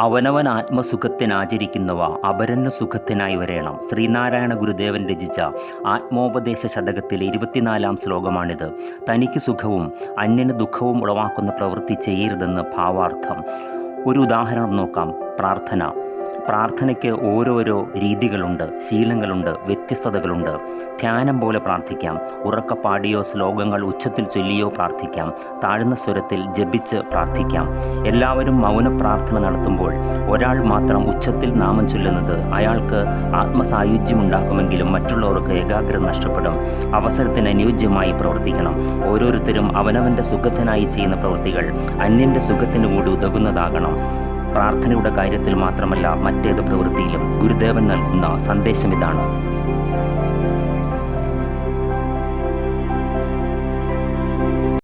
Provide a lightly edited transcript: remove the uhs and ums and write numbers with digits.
അവനവൻ ആത്മസുഖത്തിനാചരിക്കുന്നവ അപരന് സുഖത്തിനായി വരേണം. ശ്രീനാരായണ ഗുരുദേവൻ രചിച്ച ആത്മോപദേശ ശതകത്തിലെ 24-ാം ശ്ലോകമാണിത്. തനിക്ക് സുഖവും അന്യന് ദുഃഖവും ഉളവാക്കുന്ന പ്രവൃത്തി ചെയ്യരുതെന്ന് ഭാവാർത്ഥം. ഒരു ഉദാഹരണം നോക്കാം. പ്രാർത്ഥനയ്ക്ക് ഓരോരോ രീതികളുണ്ട്, ശീലങ്ങളുണ്ട്, വ്യത്യസ്തതകളുണ്ട്. ധ്യാനം പോലെ പ്രാർത്ഥിക്കാം. ഉറക്കെ പാടിയോ ശ്ലോകങ്ങൾ ഉച്ചത്തിൽ ചൊല്ലിയോ പ്രാർത്ഥിക്കാം. താഴ്ന്ന സ്വരത്തിൽ ജപിച്ച് പ്രാർത്ഥിക്കാം. എല്ലാവരും മൗന പ്രാർത്ഥന നടത്തുമ്പോൾ ഒരാൾ മാത്രം ഉച്ചത്തിൽ നാമം ചൊല്ലുന്നത് അയാൾക്ക് ആത്മസായുജ്യമുണ്ടാക്കുമെങ്കിലും മറ്റുള്ളവർക്ക് ഏകാഗ്രത നഷ്ടപ്പെടും. അവസരത്തിന് അനുയോജ്യമായി പ്രവർത്തിക്കണം. ഓരോരുത്തരും അവനവൻ്റെ സുഖത്തിനായി ചെയ്യുന്ന പ്രവൃത്തികൾ അന്യൻ്റെ സുഖത്തിന് കൂടി ഉതകുന്നതാകണം. പ്രാർത്ഥനയുടെ കാര്യത്തിൽ മാത്രമല്ല, മറ്റേത് പ്രവൃത്തിയിലും ഗുരുദേവൻ നൽകുന്ന സന്ദേശം ഇതാണ്.